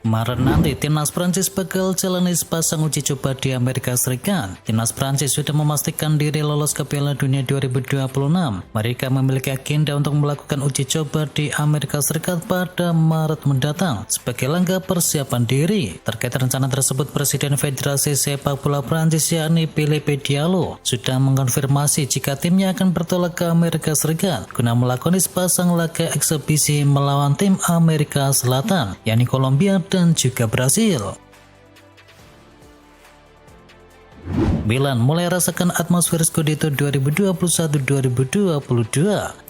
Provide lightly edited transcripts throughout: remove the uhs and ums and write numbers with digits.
Maret nanti, timnas Prancis bakal jalani sepasang uji coba di Amerika Serikat. Timnas Prancis sudah memastikan diri lolos ke Piala Dunia 2026. Mereka memiliki agenda untuk melakukan uji coba di Amerika Serikat pada Maret mendatang sebagai langkah persiapan diri. Terkait rencana tersebut, Presiden Federasi Sepak Bola Prancis yakni Philippe Diallo sudah mengkonfirmasi jika timnya akan bertolak ke Amerika Serikat guna melakukan sepasang laga eksebisi melawan tim Amerika Selatan, yakni Kolombia dan juga Brasil. Milan mulai rasakan atmosfer Scudetto 2021-2022.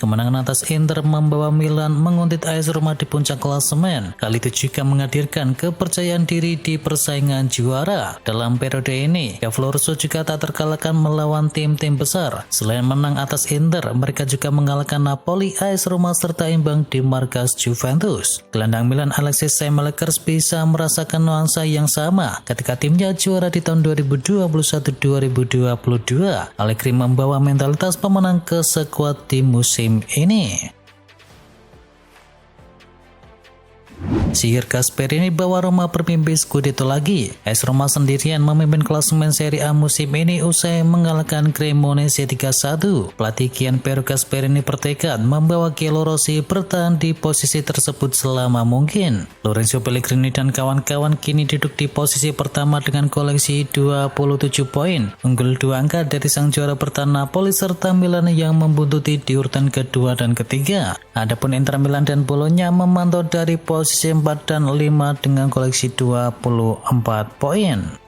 Kemenangan atas Inter membawa Milan menguntit AS Roma di puncak klasemen. Hal itu juga menghadirkan kepercayaan diri di persaingan juara. Dalam periode ini, Cavallorso juga tak terkalahkan melawan tim-tim besar. Selain menang atas Inter, mereka juga mengalahkan Napoli, AS Roma serta imbang di markas Juventus. Gelandang Milan Alexis Saelemaekers bisa merasakan nuansa yang sama ketika timnya juara di tahun 2021-2022. Allegri membawa mentalitas pemenang ke skuad di musim ini. Sihir Gasperini bawa Roma bermimpi Scudetto lagi. AS Roma sendirian memimpin klasemen Serie A musim ini usai mengalahkan Cremonese 3-1. Pelatih Gianpiero Gasperini bertekad membawa Gianluigi Rossi bertahan di posisi tersebut selama mungkin. Lorenzo Pellegrini dan kawan-kawan kini duduk di posisi pertama dengan koleksi 27 poin, unggul 2 angka dari sang juara bertahan Napoli serta Milan yang membuntuti di urutan kedua dan ketiga. Adapun Inter Milan dan Bologna memantau dari posisi 4 dan 5 dengan koleksi 24 poin.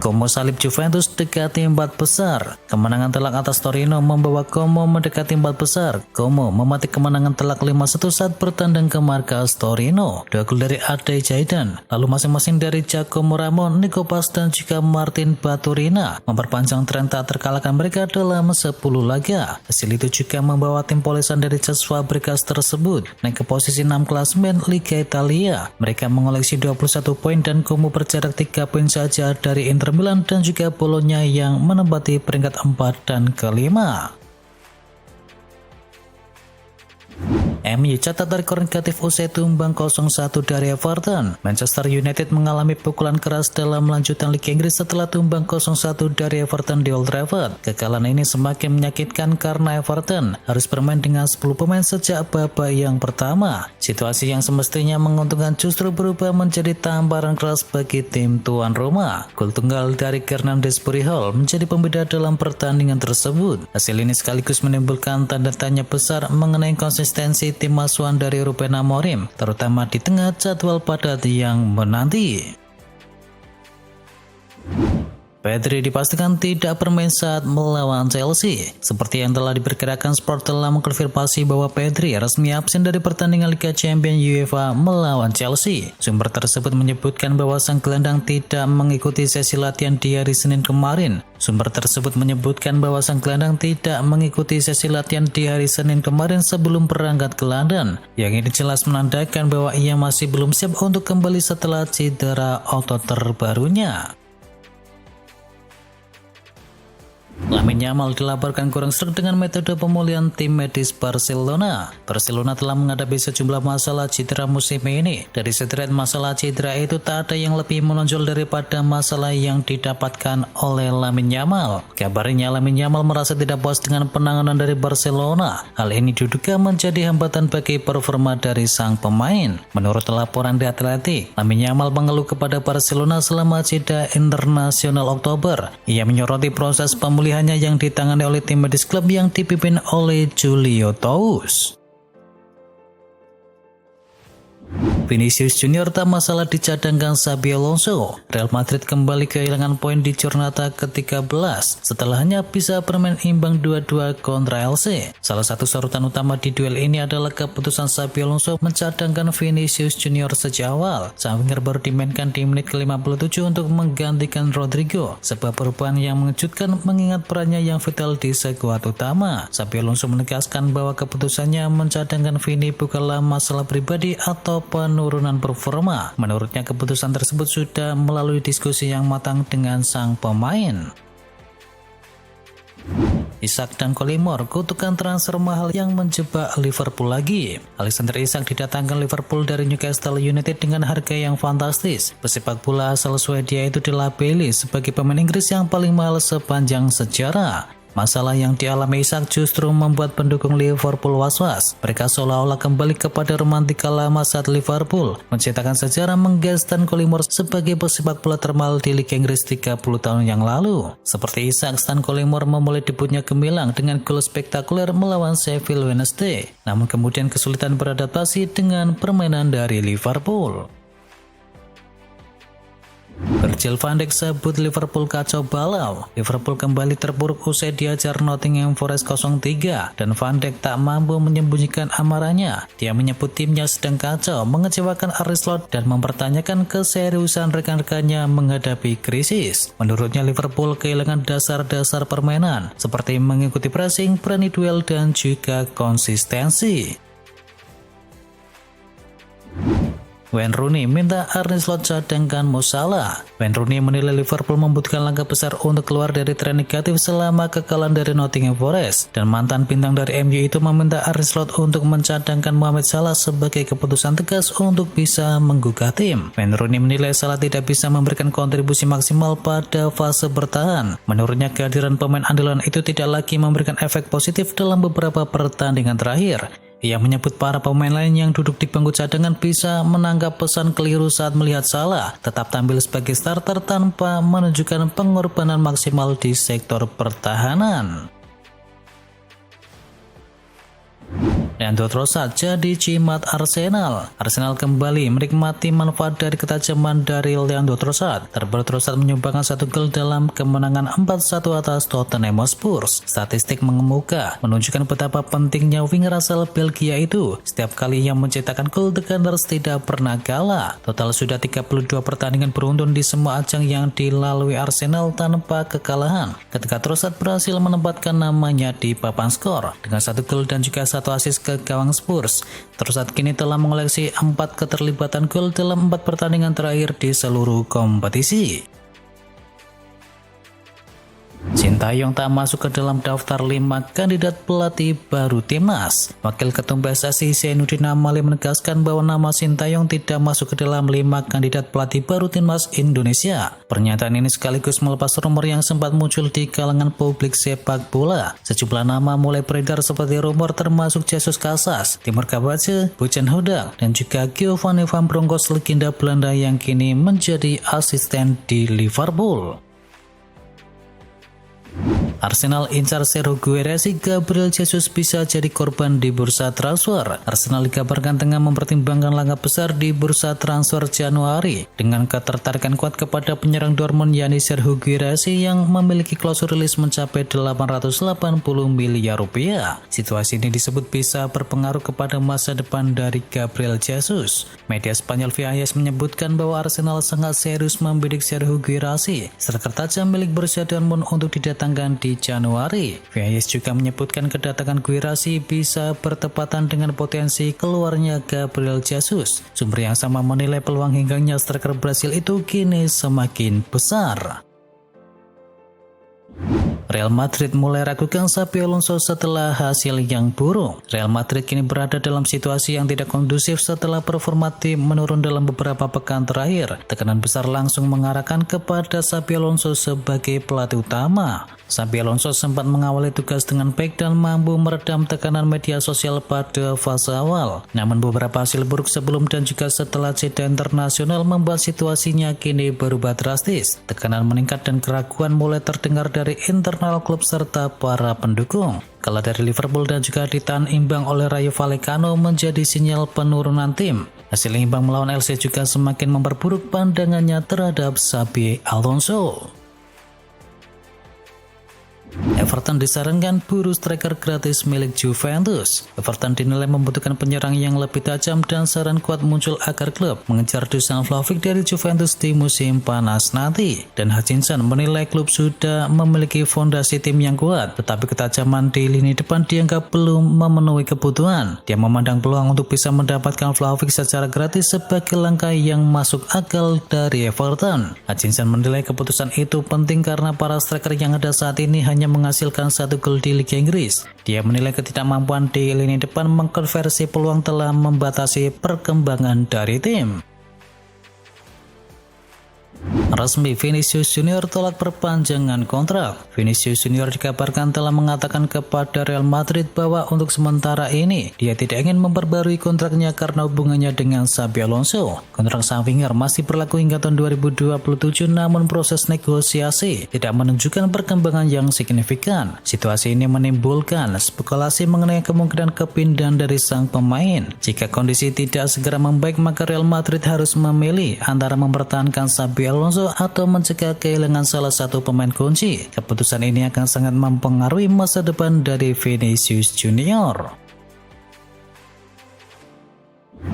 Como salib Juventus dekati 4 besar. Kemenangan telak atas Torino membawa Como mendekati 4 besar. Como memetik kemenangan telak 5-1 saat bertandang ke markas Torino. 2 gol dari Ade Zaidan, lalu masing-masing dari Giacomo Ramon, Nico Paz dan juga Martin Baturina memperpanjang tren tak terkalahkan mereka dalam 10 laga. Hasil itu juga membawa tim polesan dari Cesc Fabregas tersebut naik ke posisi 6 klasemen Liga Italia. Mereka mengoleksi 21 poin dan Como berjarak 3 poin saja dari Inter Milan dan juga Bologna yang menempati peringkat 4 dan kelima. MU catat rekor negatif usai tumbang 0-1 dari Everton. Manchester United mengalami pukulan keras dalam lanjutan Liga Inggris setelah tumbang 0-1 dari Everton di Old Trafford. Kekalahan ini semakin menyakitkan karena Everton harus bermain dengan 10 pemain sejak babak yang pertama. Situasi yang semestinya menguntungkan justru berubah menjadi tamparan keras bagi tim tuan rumah. Gol tunggal dari Hernandez Puriol menjadi pembeda dalam pertandingan tersebut. Hasil ini sekaligus menimbulkan tanda tanya besar mengenai konsistensi tim asuhan dari Ruben Amorim, terutama di tengah jadwal padat yang menanti. Pedri dipastikan tidak bermain saat melawan Chelsea. Seperti yang telah diperkirakan, Sport telah mengkonfirmasi bahwa Pedri resmi absen dari pertandingan Liga Champions UEFA melawan Chelsea. Sumber tersebut menyebutkan bahwa sang gelandang tidak mengikuti sesi latihan di hari Senin kemarin. Sumber tersebut menyebutkan bahwa sang gelandang tidak mengikuti sesi latihan di hari Senin kemarin sebelum berangkat ke London. Yang ini jelas menandakan bahwa ia masih belum siap untuk kembali setelah cedera otot terbarunya. Lamine Yamal dilaporkan kurang serg dengan metode pemulihan tim medis Barcelona. Barcelona telah menghadapi sejumlah masalah cedera musim ini. Dari sederet masalah cedera itu tak ada yang lebih menonjol daripada masalah yang didapatkan oleh Lamine Yamal. Kabarnya Lamine Yamal merasa tidak puas dengan penanganan dari Barcelona. Hal ini diduga menjadi hambatan bagi performa dari sang pemain. Menurut laporan di Athletic, Lamine Yamal mengeluh kepada Barcelona selama jeda internasional Oktober. Ia menyoroti proses pemulihan yang ditangani oleh tim medis klub yang dipimpin oleh Julio Tous. Vinicius Junior tak masalah dicadangkan Xabi Alonso. Real Madrid kembali kehilangan poin di Jornada ke-13 setelah hanya bisa bermain imbang 2-2 kontra LC. Salah satu sorotan utama di duel ini adalah keputusan Xabi Alonso mencadangkan Vinicius Junior sejak awal. Sang winger baru dimainkan di menit ke-57 untuk menggantikan Rodrigo. Sebuah perubahan yang mengejutkan mengingat perannya yang vital di skuad utama. Xabi Alonso menegaskan bahwa keputusannya mencadangkan Vini bukanlah masalah pribadi atau penurunan performa. Menurutnya keputusan tersebut sudah melalui diskusi yang matang dengan sang pemain. Isak dan Collymore, kutukan transfer mahal yang menjebak Liverpool lagi. Alexander Isak didatangkan Liverpool dari Newcastle United dengan harga yang fantastis. Pesepak bola asal Swedia itu dilabeli sebagai pemain Inggris yang paling mahal sepanjang sejarah. Masalah yang dialami Isak justru membuat pendukung Liverpool was-was. Mereka seolah-olah kembali kepada romantika lama saat Liverpool menciptakan sejarah menggestan Collymore sebagai pesepak bola termahal di Liga Inggris 30 tahun yang lalu. Seperti Isak, Stan Collymore memulai debutnya gemilang dengan gol spektakuler melawan Sheffield Wednesday. Namun kemudian kesulitan beradaptasi dengan permainan dari Liverpool. Virgil van Dijk sebut Liverpool kacau balau. Liverpool kembali terpuruk usai diajar Nottingham Forest 0-3 dan Van Dijk tak mampu menyembunyikan amarahnya. Dia menyebut timnya sedang kacau, mengecewakan Arne Slot dan mempertanyakan keseriusan rekan-rekannya menghadapi krisis. Menurutnya Liverpool kehilangan dasar-dasar permainan seperti mengikuti pressing, berani duel dan juga konsistensi. Wayne Rooney minta Arne Slot cadangkan Mo Salah. Wayne Rooney menilai Liverpool membutuhkan langkah besar untuk keluar dari tren negatif selama kekalahan dari Nottingham Forest, dan mantan bintang dari MU itu meminta Arne Slot untuk mencadangkan Mohamed Salah sebagai keputusan tegas untuk bisa menggugah tim. Wayne Rooney menilai Salah tidak bisa memberikan kontribusi maksimal pada fase bertahan. Menurutnya kehadiran pemain andalan itu tidak lagi memberikan efek positif dalam beberapa pertandingan terakhir. Ia menyebut para pemain lain yang duduk di bangku cadangan bisa menangkap pesan keliru saat melihat Salah tetap tampil sebagai starter tanpa menunjukkan pengorbanan maksimal di sektor pertahanan. Leandro Trossard jadi jimat Arsenal. Arsenal kembali menikmati manfaat dari ketajaman dari Leandro Trossard. Terbaru Trossard menyumbangkan 1 gol dalam kemenangan 4-1 atas Tottenham Hotspur. Statistik mengemuka menunjukkan betapa pentingnya winger asal Belgia itu. Setiap kali yang menciptakan gol, The Gunners tidak pernah kalah. Total sudah 32 pertandingan beruntun di semua ajang yang dilalui Arsenal tanpa kekalahan. Ketika Trossard berhasil menempatkan namanya di papan skor dengan 1 gol dan juga 1 assist ke gawang Spurs. Trossard kini telah mengoleksi 4 keterlibatan gol dalam 4 pertandingan terakhir di seluruh kompetisi. Sintayong tak masuk ke dalam daftar 5 kandidat pelatih baru timnas. Wakil Ketum PSSI Zainuddin Amali menegaskan bahwa nama Sintayong tidak masuk ke dalam 5 kandidat pelatih baru timnas Indonesia. Pernyataan ini sekaligus melepas rumor yang sempat muncul di kalangan publik sepak bola. Sejumlah nama mulai beredar seperti rumor termasuk Jesus Casas, Timur Kabace, Bojan Hodang, dan juga Giovanni Van Bronckhorst, legenda Belanda yang kini menjadi asisten di Liverpool. Arsenal incar Sergio Guirassy, Gabriel Jesus bisa jadi korban di bursa transfer. Arsenal dikabarkan tengah mempertimbangkan langkah besar di bursa transfer Januari dengan ketertarikan kuat kepada penyerang Dortmund yakni Sergio Guirassy yang memiliki klausul rilis mencapai 880 miliar rupiah. Situasi ini disebut bisa berpengaruh kepada masa depan dari Gabriel Jesus. Media Spanyol VAS menyebutkan bahwa Arsenal sangat serius membidik Sergio Guirassy, striker tajam milik Borussia Dortmund, untuk didatangkan di Januari. VAS juga menyebutkan kedatangan Guirassy bisa bertepatan dengan potensi keluarnya Gabriel Jesus. Sumber yang sama menilai peluang hingganya striker Brasil itu kini semakin besar. Real Madrid mulai ragukan Xabi Alonso setelah hasil yang buruk. Real Madrid kini berada dalam situasi yang tidak kondusif setelah performa tim menurun dalam beberapa pekan terakhir. Tekanan besar langsung mengarahkan kepada Xabi Alonso sebagai pelatih utama. Xabi Alonso sempat mengawali tugas dengan baik dan mampu meredam tekanan media sosial pada fase awal. Namun beberapa hasil buruk sebelum dan juga setelah jeda internasional membuat situasinya kini berubah drastis. Tekanan meningkat dan keraguan mulai terdengar dari internal klub serta para pendukung. Kalah dari Liverpool dan juga ditahan imbang oleh Rayo Vallecano menjadi sinyal penurunan tim. Hasil imbang melawan LC juga semakin memperburuk pandangannya terhadap Xabi Alonso. Everton disarankan buru striker gratis milik Juventus. Everton dinilai membutuhkan penyerang yang lebih tajam dan saran kuat muncul agar klub mengejar Dusan Vlahovic dari Juventus di musim panas nanti. Dan Hutchinson menilai klub sudah memiliki fondasi tim yang kuat, tetapi ketajaman di lini depan dianggap belum memenuhi kebutuhan. Dia memandang peluang untuk bisa mendapatkan Vlahovic secara gratis sebagai langkah yang masuk akal dari Everton. Hutchinson menilai keputusan itu penting karena para striker yang ada saat ini hanya hanya menghasilkan 1 gol di Liga Inggris. Dia menilai ketidakmampuan di lini depan mengkonversi peluang telah membatasi perkembangan dari tim. Resmi, Vinicius Junior tolak perpanjangan kontrak. Vinicius Junior dikabarkan telah mengatakan kepada Real Madrid bahwa untuk sementara ini dia tidak ingin memperbarui kontraknya karena hubungannya dengan Xabi Alonso. Kontrak sang winger masih berlaku hingga tahun 2027, namun proses negosiasi tidak menunjukkan perkembangan yang signifikan. Situasi ini menimbulkan spekulasi mengenai kemungkinan kepindahan dari sang pemain. Jika kondisi tidak segera membaik, maka Real Madrid harus memilih antara mempertahankan Xabi Alonso atau mencegah kehilangan salah satu pemain kunci. Keputusan ini akan sangat mempengaruhi masa depan dari Vinicius Junior.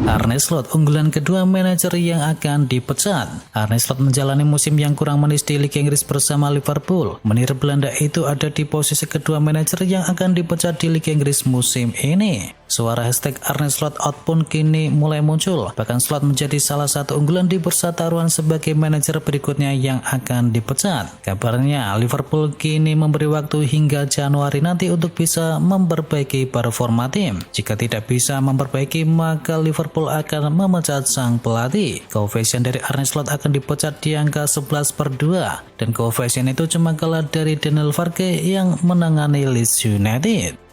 Arne Slot, unggulan kedua manajer yang akan dipecat. Arne Slot menjalani musim yang kurang manis di Liga Inggris bersama Liverpool. Menir Belanda itu ada di posisi kedua manajer yang akan dipecat di Liga Inggris musim ini. Suara hashtag Arne Slot out pun kini mulai muncul. Bahkan Slot menjadi salah satu unggulan di bursa taruhan sebagai manajer berikutnya yang akan dipecat. Kabarnya Liverpool kini memberi waktu hingga Januari nanti untuk bisa memperbaiki performa tim. Jika tidak bisa memperbaiki, maka Liverpool akan memecat sang pelatih. Koefisien dari Arne Slot akan dipecat di angka 11/2 dan koefisien itu cuma kalah dari Daniel Farke yang menangani Leeds United.